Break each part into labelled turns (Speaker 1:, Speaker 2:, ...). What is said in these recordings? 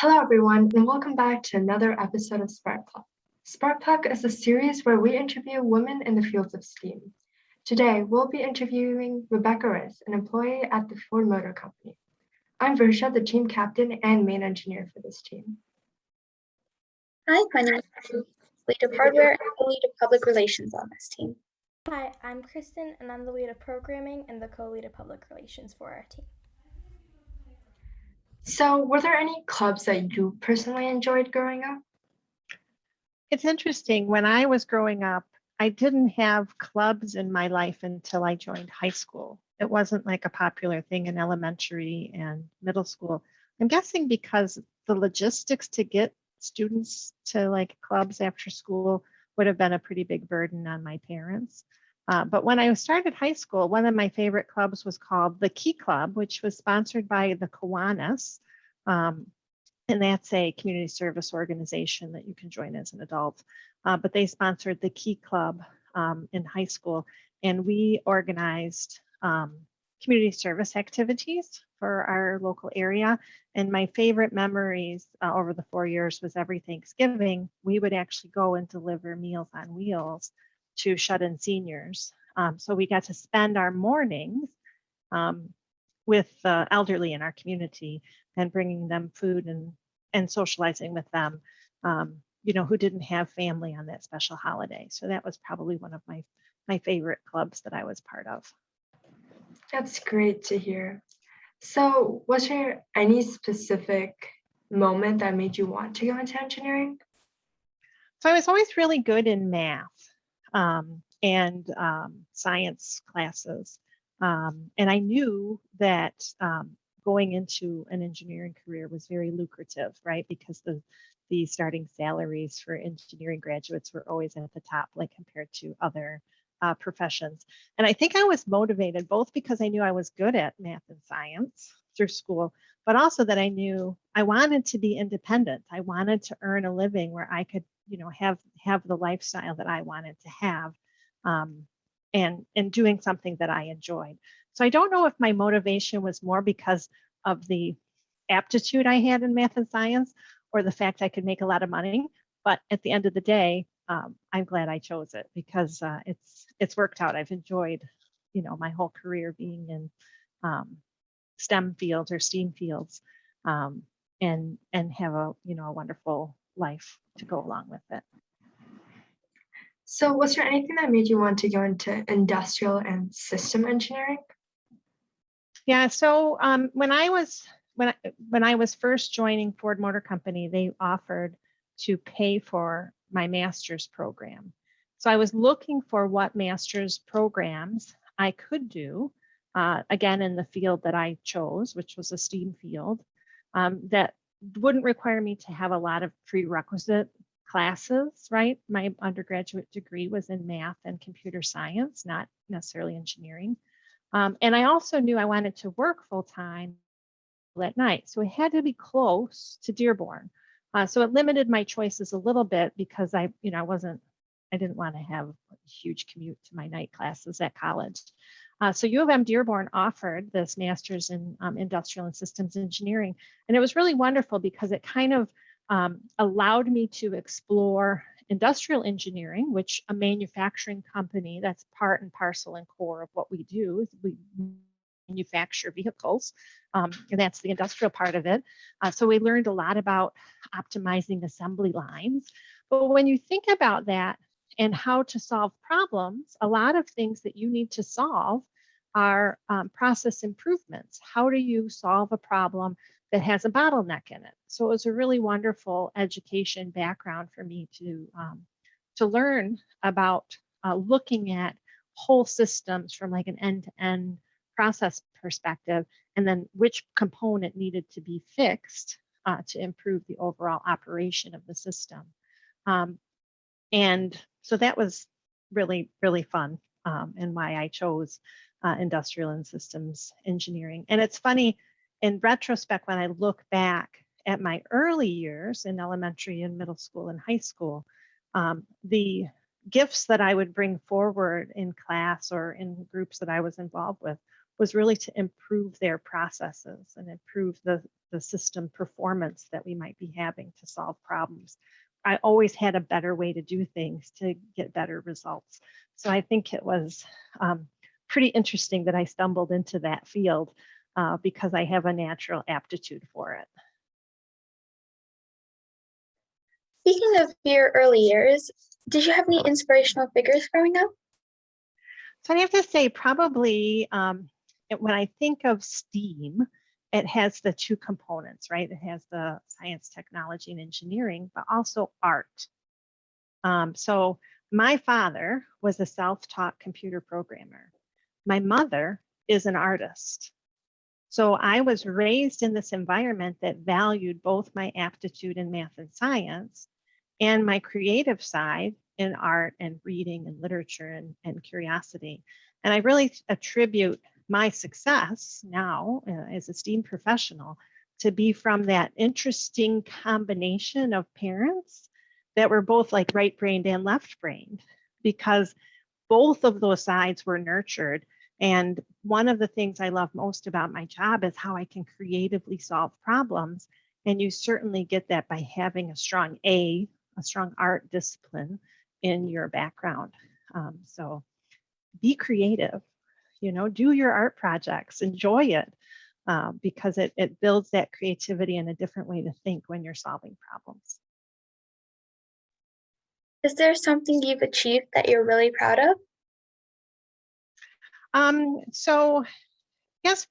Speaker 1: Hello, everyone, and welcome back to another episode of Spark Plug. Spark Plug is a series where we interview women in the fields of STEAM. Today, we'll be interviewing Rebecca Riss, an employee at the Ford Motor Company. I'm Versha, the team captain and main engineer for this team.
Speaker 2: Hi, my name is lead of hardware and the lead of public relations on this team.
Speaker 3: Hi, I'm Kristen, and I'm the lead of programming and the co-lead of public relations for our team.
Speaker 1: So, were there any clubs that you personally enjoyed growing up?
Speaker 4: It's interesting. When I was growing up, I didn't have clubs in my life until I joined high school. It wasn't like a popular thing in elementary and middle school. I'm guessing because the logistics to get students to like clubs after school would have been a pretty big burden on my parents. But when I started high school, one of my favorite clubs was called the Key Club, which was sponsored by the Kiwanis. And that's a community service organization that you can join as an adult. But they sponsored the Key Club in high school, and we organized community service activities for our local area. And my favorite memories over the 4 years was every Thanksgiving, we would actually go and deliver Meals on Wheels to shut-in seniors. So we got to spend our mornings with the elderly in our community and bringing them food and socializing with them, who didn't have family on that special holiday. So that was probably one of my favorite clubs that I was part of.
Speaker 1: That's great to hear. So, was there any specific moment that made you want to go into engineering?
Speaker 4: So I was always really good in math and science classes. And I knew that going into an engineering career was very lucrative, right? Because the starting salaries for engineering graduates were always at the top, like compared to other professions. And I think I was motivated both because I knew I was good at math and science through school, but also that I knew I wanted to be independent. I wanted to earn a living where I could, have the lifestyle that I wanted to have, and doing something that I enjoyed. So I don't know if my motivation was more because of the aptitude I had in math and science or the fact I could make a lot of money. But at the end of the day, I'm glad I chose it because it's worked out. I've enjoyed, my whole career being in STEM fields or STEAM fields, and have a wonderful life to go along with it.
Speaker 1: So, was there anything that made you want to go into industrial and system engineering?
Speaker 4: Yeah. So when I was first joining Ford Motor Company, they offered to pay for my master's program. So I was looking for what master's programs I could do, again in the field that I chose, which was a STEAM field, that wouldn't require me to have a lot of prerequisite classes, right? My undergraduate degree was in math and computer science, not necessarily engineering. And I also knew I wanted to work full time at night. So it had to be close to Dearborn. So it limited my choices a little bit because I didn't want to have a huge commute to my night classes at college. So U of M Dearborn offered this master's in industrial and systems engineering. And it was really wonderful because it kind of allowed me to explore industrial engineering, which a manufacturing company, that's part and parcel and core of what we do, is we manufacture vehicles, and that's the industrial part of it. So we learned a lot about optimizing assembly lines. But when you think about that and how to solve problems, a lot of things that you need to solve are process improvements. How do you solve a problem that has a bottleneck in it? So it was a really wonderful education background for me to learn about looking at whole systems from like an end-to-end process perspective, and then which component needed to be fixed to improve the overall operation of the system. And so that was really, really fun, and why I chose industrial and systems engineering. And it's funny, in retrospect, when I look back at my early years in elementary and middle school and high school, the gifts that I would bring forward in class or in groups that I was involved with was really to improve their processes and improve the system performance that we might be having to solve problems. I always had a better way to do things to get better results. So I think it was pretty interesting that I stumbled into that field because I have a natural aptitude for it.
Speaker 2: Speaking of your early years, did you have any inspirational figures growing up?
Speaker 4: So I have to say, probably when I think of STEAM, it has the two components, right? It has the science, technology, and engineering, but also art. So my father was a self-taught computer programmer. My mother is an artist. So I was raised in this environment that valued both my aptitude in math and science and my creative side in art and reading and literature and curiosity. And I really attribute my success now as a STEAM professional to be from that interesting combination of parents that were both like right-brained and left-brained, because both of those sides were nurtured. And one of the things I love most about my job is how I can creatively solve problems. And you certainly get that by having a strong art discipline in your background. So be creative, do your art projects, enjoy it, because it builds that creativity and a different way to think when you're solving problems.
Speaker 2: Is there something you've achieved that you're really proud of?
Speaker 4: So yes,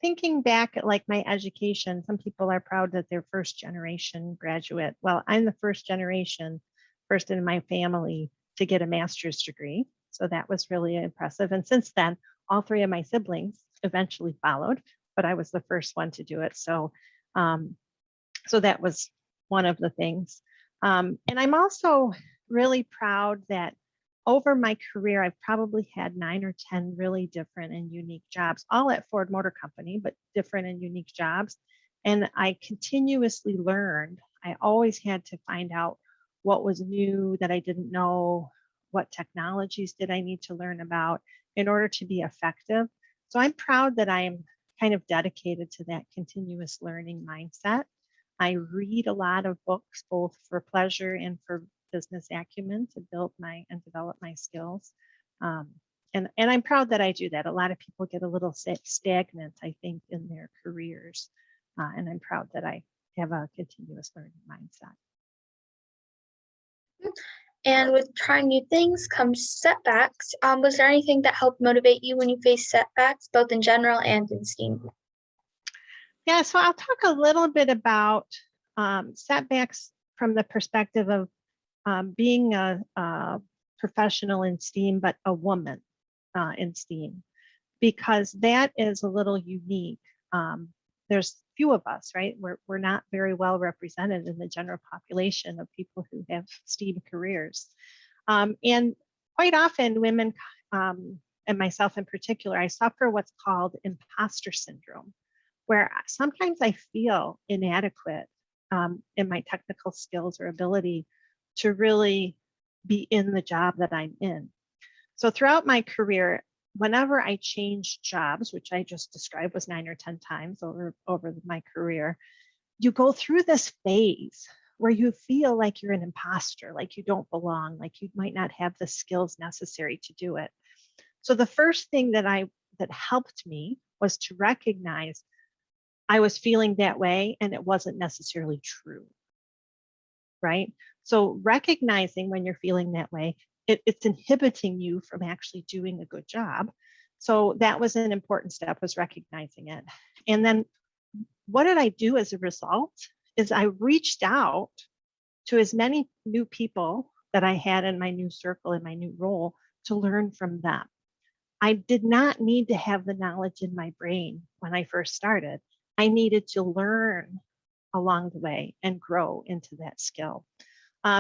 Speaker 4: thinking back at like my education, some people are proud that they're first generation graduate. Well, I'm the first generation, first in my family to get a master's degree. So that was really impressive. And since then, all three of my siblings eventually followed, but I was the first one to do it. So, so that was one of the things. And I'm also really proud that over my career, I've probably had 9 or 10 really different and unique jobs, all at Ford Motor Company, but different and unique jobs. And I continuously learned. I always had to find out what was new that I didn't know, what technologies did I need to learn about in order to be effective. So I'm proud that I'm kind of dedicated to that continuous learning mindset. I read a lot of books, both for pleasure and for business acumen to build and develop my skills. And I'm proud that I do that. A lot of people get a little stagnant, I think, in their careers. And I'm proud that I have a continuous learning mindset.
Speaker 2: And with trying new things comes setbacks. Was there anything that helped motivate you when you faced setbacks, both in general and in STEAM?
Speaker 4: Yeah, so I'll talk a little bit about setbacks from the perspective of being a professional in STEAM, but a woman in STEAM, because that is a little unique. There's few of us, right? We're not very well represented in the general population of people who have STEAM careers. And quite often women, and myself in particular, I suffer what's called imposter syndrome, where sometimes I feel inadequate in my technical skills or ability to really be in the job that I'm in. So throughout my career, whenever I changed jobs, which I just described was 9 or 10 times over my career, you go through this phase where you feel like you're an imposter, like you don't belong, like you might not have the skills necessary to do it. So the first thing that helped me was to recognize I was feeling that way and it wasn't necessarily true, right? So recognizing when you're feeling that way, it's inhibiting you from actually doing a good job. So that was an important step, was recognizing it. And then what did I do as a result is I reached out to as many new people that I had in my new circle, in my new role, to learn from them. I did not need to have the knowledge in my brain when I first started. I needed to learn along the way and grow into that skill.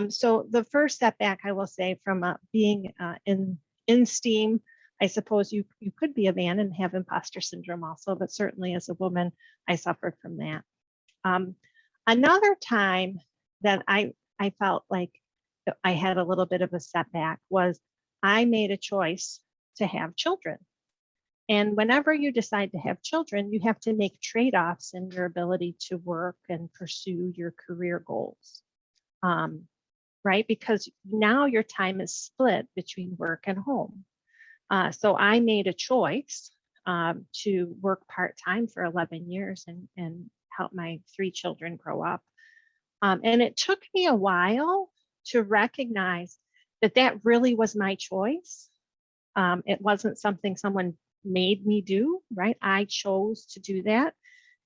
Speaker 4: So the first setback, I will say, from being in STEAM, I suppose you could be a man and have imposter syndrome also, but certainly as a woman, I suffered from that. Another time that I felt like I had a little bit of a setback was I made a choice to have children. And whenever you decide to have children, you have to make trade-offs in your ability to work and pursue your career goals, right? Because now your time is split between work and home. So I made a choice to work part-time for 11 years and help my 3 children grow up. And it took me a while to recognize that that really was my choice. It wasn't something someone made me do, right? I chose to do that.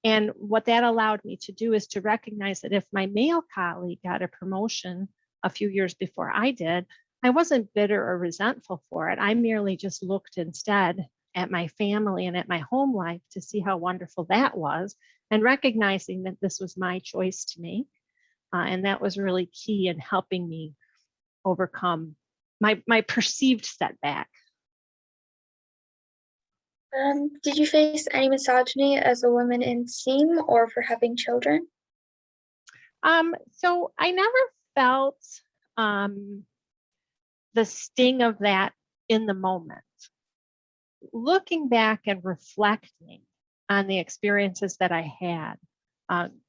Speaker 4: And what that allowed me to do is to recognize that if my male colleague got a promotion a few years before I did, I wasn't bitter or resentful for it. I merely just looked instead at my family and at my home life to see how wonderful that was, and recognizing that this was my choice to make. And that was really key in helping me overcome my perceived setback.
Speaker 2: Did you face any misogyny as a woman in STEAM or for having children?
Speaker 4: So I never felt the sting of that in the moment. Looking back and reflecting on the experiences that I had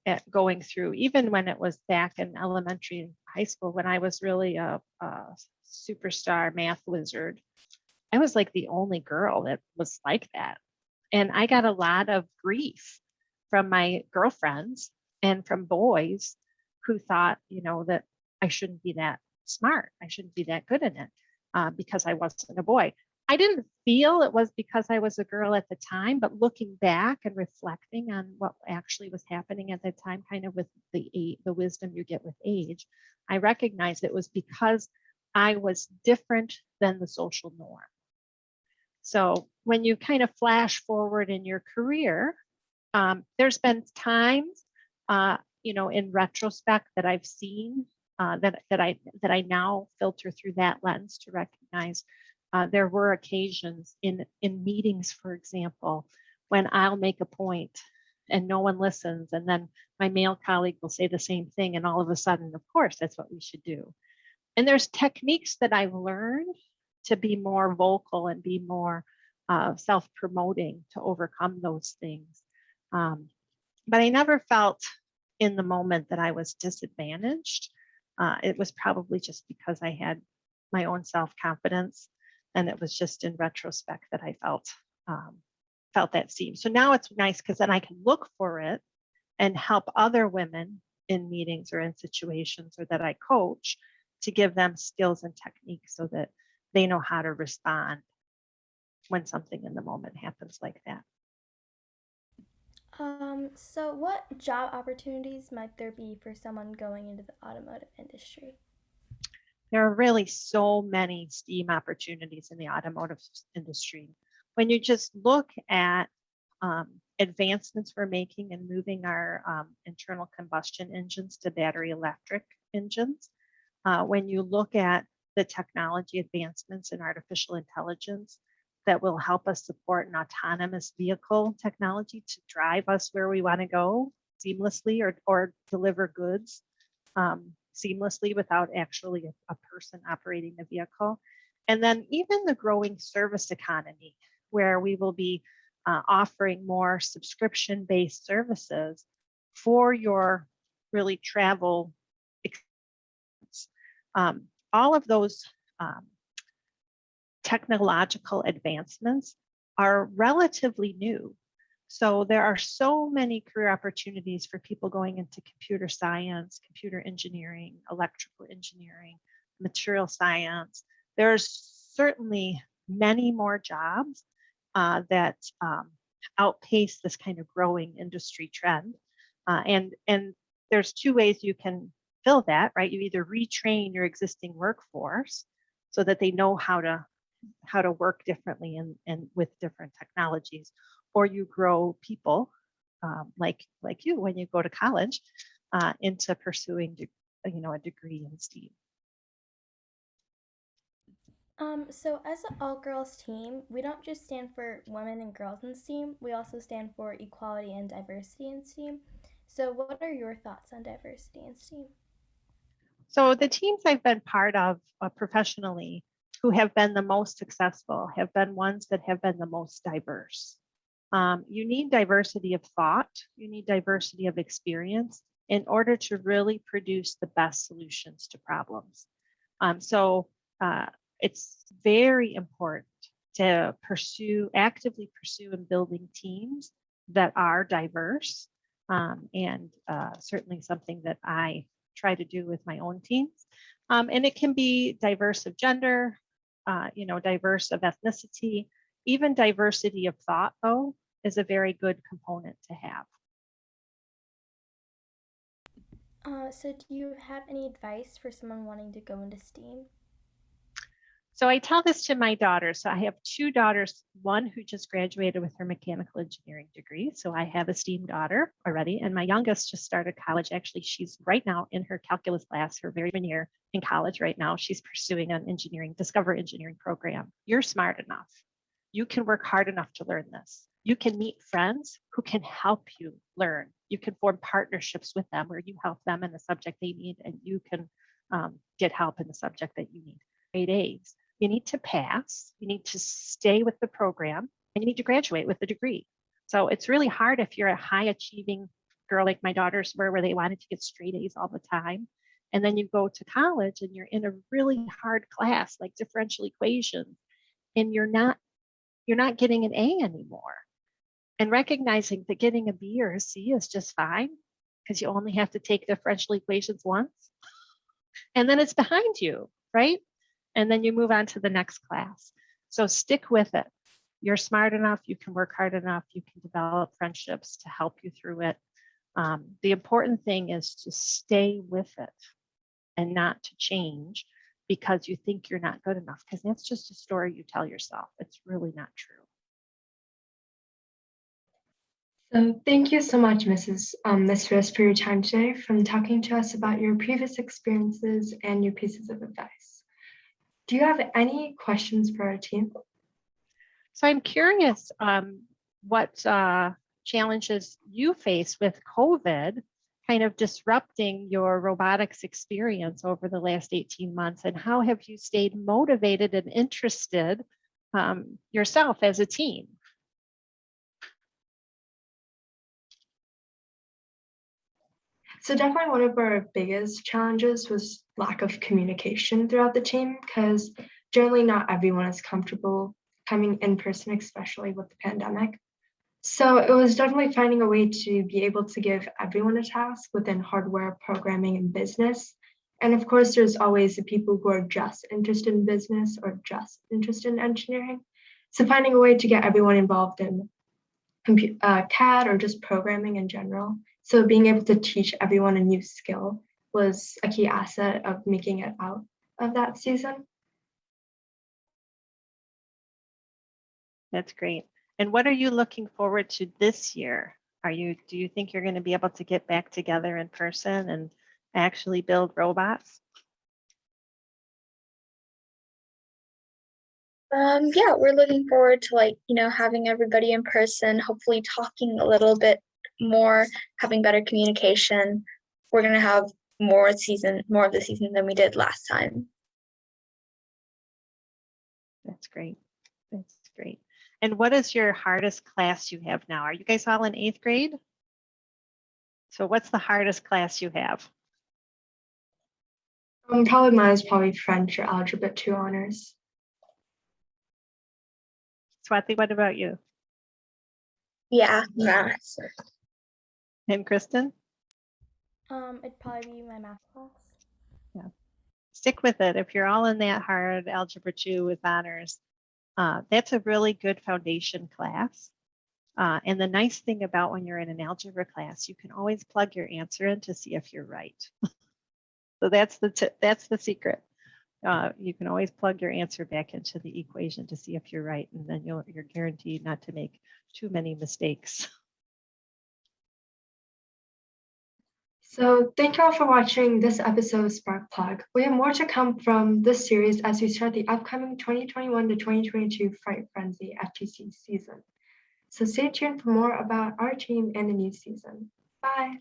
Speaker 4: at going through, even when it was back in elementary and high school, when I was really a superstar math wizard, I was like the only girl that was like that. And I got a lot of grief from my girlfriends and from boys who thought, that I shouldn't be that smart. I shouldn't be that good in it because I wasn't a boy. I didn't feel it was because I was a girl at the time, but looking back and reflecting on what actually was happening at that time, kind of with the wisdom you get with age, I recognized it was because I was different than the social norm. So when you kind of flash forward in your career, there's been times, in retrospect that I've seen that I now filter through that lens to recognize there were occasions in meetings, for example, when I'll make a point and no one listens, and then my male colleague will say the same thing, and all of a sudden, of course, that's what we should do. And there's techniques that I've learned to be more vocal and be more self-promoting to overcome those things. But I never felt in the moment that I was disadvantaged. It was probably just because I had my own self-confidence, and it was just in retrospect that I felt that seam. So now it's nice because then I can look for it and help other women in meetings or in situations or that I coach to give them skills and techniques so that they know how to respond when something in the moment happens like that.
Speaker 3: So what job opportunities might there be for someone going into the automotive industry?
Speaker 4: There are really so many STEAM opportunities in the automotive industry. When you just look at advancements we're making in moving our internal combustion engines to battery electric engines, when you look at the technology advancements in artificial intelligence that will help us support an autonomous vehicle technology to drive us where we want to go seamlessly or deliver goods seamlessly without actually a person operating the vehicle. And then even the growing service economy, where we will be offering more subscription-based services for your really travel experience. All of those technological advancements are relatively new. So there are so many career opportunities for people going into computer science, computer engineering, electrical engineering, material science. There's certainly many more jobs that outpace this kind of growing industry trend. And there's 2 ways you can fill that, right? You either retrain your existing workforce so that they know how to work differently and with different technologies, or you grow people like you when you go to college into pursuing a degree in STEAM.
Speaker 3: So as an all-girls team, we don't just stand for women and girls in STEAM, we also stand for equality and diversity in STEAM. So what are your thoughts on diversity in STEAM?
Speaker 4: So the teams I've been part of professionally who have been the most successful have been ones that have been the most diverse. You need diversity of thought, you need diversity of experience in order to really produce the best solutions to problems. So it's very important to actively pursue and building teams that are diverse, and certainly something that I try to do with my own teams. And it can be diverse of gender, diverse of ethnicity, even diversity of thought, though, is a very good component to have.
Speaker 3: So do you have any advice for someone wanting to go into STEAM?
Speaker 4: So I tell this to my daughters. So I have two daughters, one who just graduated with her mechanical engineering degree. So I have a STEAM daughter already. And my youngest just started college. Actually, she's right now in her calculus class, her very year in college right now. She's pursuing an Discover engineering program. You're smart enough. You can work hard enough to learn this. You can meet friends who can help you learn. You can form partnerships with them where you help them in the subject they need, and you can get help in the subject that you need. Grade A's. You need to pass, you need to stay with the program, and you need to graduate with a degree. So it's really hard if you're a high achieving girl like my daughters were, where they wanted to get straight A's all the time. And then you go to college and you're in a really hard class like differential equations, and you're not getting an A anymore. And recognizing that getting a B or a C is just fine because you only have to take differential equations once. And then it's behind you, right? And then you move on to the next class. So stick with it. You're smart enough, you can work hard enough, you can develop friendships to help you through it. The important thing is to stay with it and not to change because you think you're not good enough, because that's just a story you tell yourself. It's really not true.
Speaker 1: So thank you so much, Mrs. Mistress, for your time today, from talking to us about your previous experiences and your pieces of advice. Do you have any questions for our team?
Speaker 4: So I'm curious what challenges you face with COVID kind of disrupting your robotics experience over the last 18 months, and how have you stayed motivated and interested yourself as a team?
Speaker 1: So definitely one of our biggest challenges was lack of communication throughout the team, because generally not everyone is comfortable coming in person, especially with the pandemic. So it was definitely finding a way to be able to give everyone a task within hardware, programming, and business. And of course, there's always the people who are just interested in business or just interested in engineering. So finding a way to get everyone involved in CAD or just programming in general. So being able to teach everyone a new skill was a key asset of making it out of that season.
Speaker 4: That's great. And what are you looking forward to this year? Do you think you're going to be able to get back together in person and actually build robots?
Speaker 2: Yeah, we're looking forward to having everybody in person, hopefully talking a little bit more, having better communication. We're gonna have more of the season than we did last time.
Speaker 4: That's great. That's great. And what is your hardest class you have now? Are you guys all in 8th grade? So what's the hardest class you have?
Speaker 1: Probably mine is probably French or Algebra 2 honors.
Speaker 4: Swati, what about you?
Speaker 2: Yeah, math.
Speaker 4: And Kristen?
Speaker 3: It'd probably be my math class.
Speaker 4: Yeah. Stick with it. If you're all in that hard Algebra 2 with honors, that's a really good foundation class. And the nice thing about when you're in an algebra class, you can always plug your answer in to see if you're right. So that's the secret. You can always plug your answer back into the equation to see if you're right, and then you're guaranteed not to make too many mistakes.
Speaker 1: So thank you all for watching this episode of Spark Plug. We have more to come from this series as we start the upcoming 2021 to 2022 Fright Frenzy FTC season. So stay tuned for more about our team and the new season. Bye.